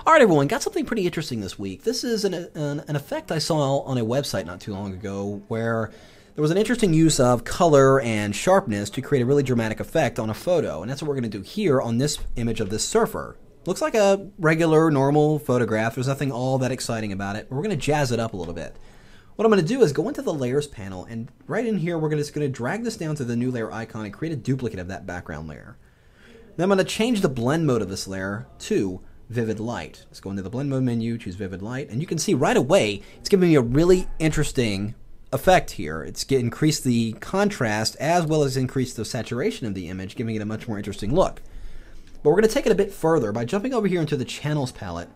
All right, everyone, got something pretty interesting this week. This is an effect I saw on a website not too long ago where there was an interesting use of color and sharpness to create a really dramatic effect on a photo. And that's what we're going to do here on this image of this surfer. Looks like a regular, normal photograph. There's nothing all that exciting about it, but we're going to jazz it up a little bit. What I'm going to do is go into the Layers panel, and right in here, we're just going to drag this down to the new layer icon and create a duplicate of that background layer. Then I'm going to change the blend mode of this layer to Vivid Light. Let's go into the blend mode menu, choose Vivid Light, and you can see right away it's giving me a really interesting effect here. It's increased the contrast as well as increased the saturation of the image, giving it a much more interesting look. But we're going to take it a bit further by jumping over here into the Channels palette.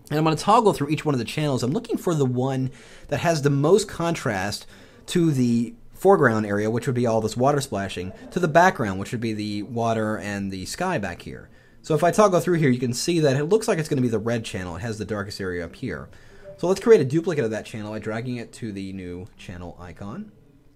And I'm going to toggle through each one of the channels. I'm looking for the one that has the most contrast to the foreground area, which would be all this water splashing, to the background, which would be the water and the sky back here. So if I toggle through here, you can see that it looks like it's going to be the red channel. It has the darkest area up here. So let's create a duplicate of that channel by dragging it to the new channel icon.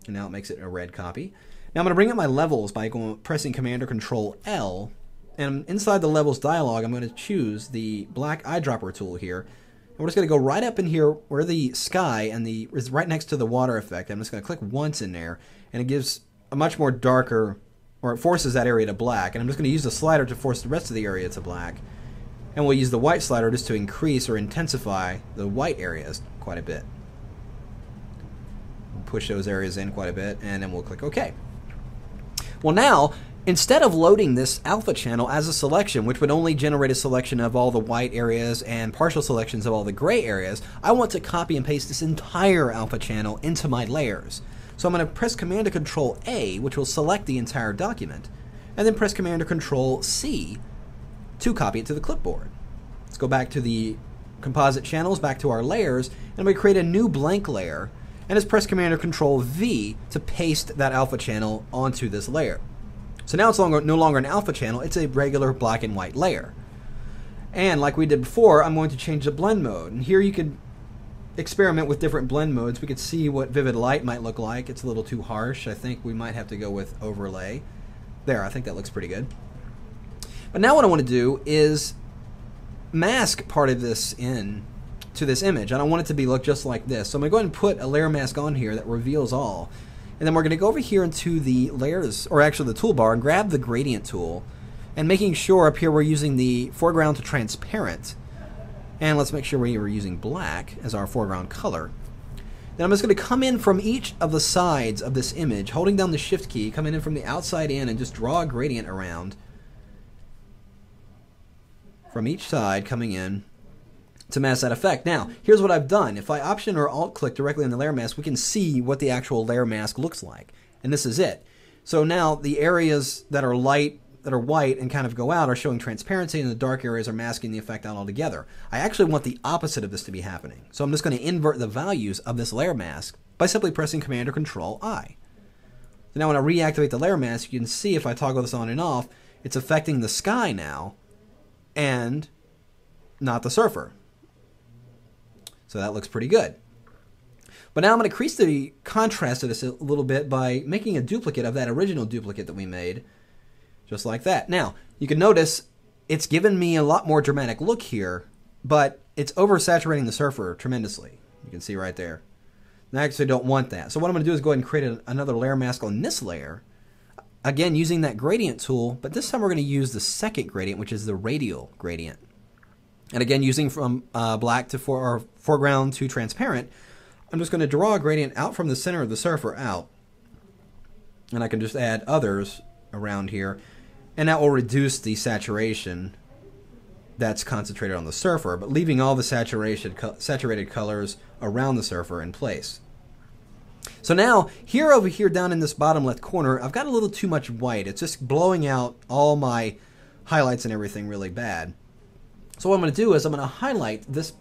And now it makes it a red copy. Now I'm going to bring up my levels by pressing Command or Control L. And inside the levels dialog, I'm going to choose the black eyedropper tool here. And we're just going to go right up in here where the sky and is right next to the water effect. I'm just going to click once in there, and it gives a much more darker, or it forces that area to black. And I'm just going to use the slider to force the rest of the area to black. And we'll use the white slider just to increase or intensify the white areas quite a bit. We'll push those areas in quite a bit, and then we'll click OK. Well, now, instead of loading this alpha channel as a selection, which would only generate a selection of all the white areas and partial selections of all the gray areas, I want to copy and paste this entire alpha channel into my layers. So I'm going to press Command or Control A, which will select the entire document, and then press Command or Control C to copy it to the clipboard. Let's go back to the composite channels, back to our layers, and we create a new blank layer, and just press Command or Control V to paste that alpha channel onto this layer. So now it's no longer an alpha channel, it's a regular black and white layer. And like we did before, I'm going to change the blend mode. And here you could experiment with different blend modes. We could see what Vivid Light might look like. It's a little too harsh. I think we might have to go with Overlay. There, I think that looks pretty good. But now what I want to do is mask part of this in to this image. I don't want it to look just like this. So I'm going to go ahead and put a layer mask on here that reveals all. And then we're going to go over here into the layers, or actually the toolbar, and grab the gradient tool. And making sure up here we're using the foreground to transparent. And let's make sure we are using black as our foreground color. Then I'm just going to come in from each of the sides of this image, holding down the Shift key, coming in from the outside in, and just draw a gradient around from each side coming in to mask that effect. Now, here's what I've done. If I Option or Alt click directly on the layer mask, we can see what the actual layer mask looks like. And this is it. So now the areas that are light, that are white and kind of go out are showing transparency, and the dark areas are masking the effect out altogether. I actually want the opposite of this to be happening. So I'm just going to invert the values of this layer mask by simply pressing Command or Control I. So now when I reactivate the layer mask, you can see if I toggle this on and off, it's affecting the sky now and not the surfer. So that looks pretty good. But now I'm going to increase the contrast of this a little bit by making a duplicate of that original duplicate that we made, just like that. Now, you can notice it's given me a lot more dramatic look here, but it's oversaturating the surfer tremendously. You can see right there. And I actually don't want that. So what I'm going to do is go ahead and create another layer mask on this layer, again using that gradient tool, but this time we're going to use the second gradient, which is the radial gradient. And again, using from black to foreground to transparent, I'm just going to draw a gradient out from the center of the surfer out. And I can just add others around here. And that will reduce the saturation that's concentrated on the surfer, but leaving all the saturated colors around the surfer in place. So now, over here down in this bottom left corner, I've got a little too much white. It's just blowing out all my highlights and everything really bad. So what I'm going to do is I'm going to highlight this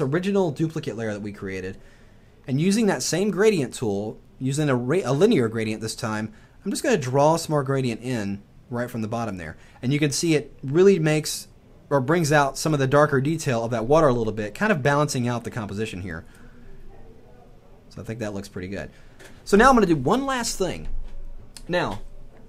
original duplicate layer that we created, and using that same gradient tool, using a linear gradient this time, I'm just going to draw some more gradient in right from the bottom there. And you can see it really makes or brings out some of the darker detail of that water a little bit, kind of balancing out the composition here. So I think that looks pretty good. So now I'm going to do one last thing. Now,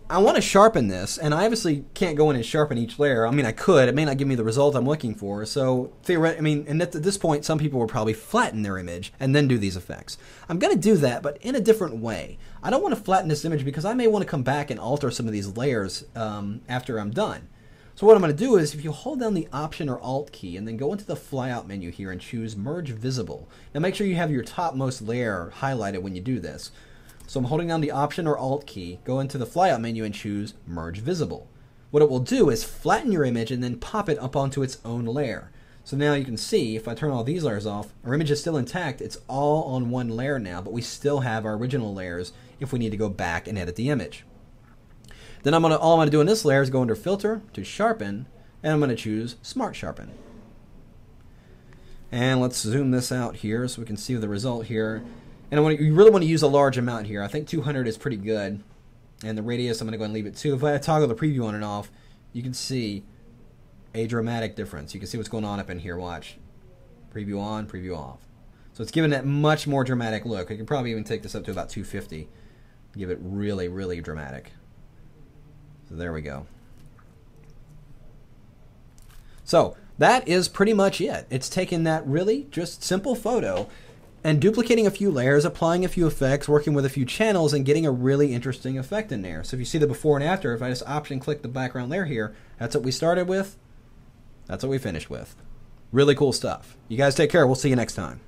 I want to sharpen this, and I obviously can't go in and sharpen each layer. I mean, I could. It may not give me the result I'm looking for. So, theoretically, I mean, and at this point, some people will probably flatten their image and then do these effects. I'm going to do that, but in a different way. I don't want to flatten this image because I may want to come back and alter some of these layers after I'm done. So what I'm going to do is, if you hold down the Option or Alt key and then go into the flyout menu here and choose Merge Visible. Now make sure you have your topmost layer highlighted when you do this. So I'm holding down the Option or Alt key, go into the flyout menu and choose Merge Visible. What it will do is flatten your image and then pop it up onto its own layer. So now you can see, if I turn all these layers off, our image is still intact. It's all on one layer now, but we still have our original layers if we need to go back and edit the image. Then all I'm going to do in this layer is go under Filter to Sharpen, and I'm going to choose Smart Sharpen. And let's zoom this out here so we can see the result here. And you really want to use a large amount here. I think 200 is pretty good. And the radius, I'm going to go ahead and leave it 2. If I toggle the preview on and off, you can see a dramatic difference. You can see what's going on up in here. Watch. Preview on, preview off. So it's giving that much more dramatic look. I can probably even take this up to about 250. Give it really, really dramatic. So there we go. So that is pretty much it. It's taken that really just simple photo and duplicating a few layers, applying a few effects, working with a few channels, and getting a really interesting effect in there. So if you see the before and after, if I just Option click the background layer here, that's what we started with. That's what we finished with. Really cool stuff. You guys take care. We'll see you next time.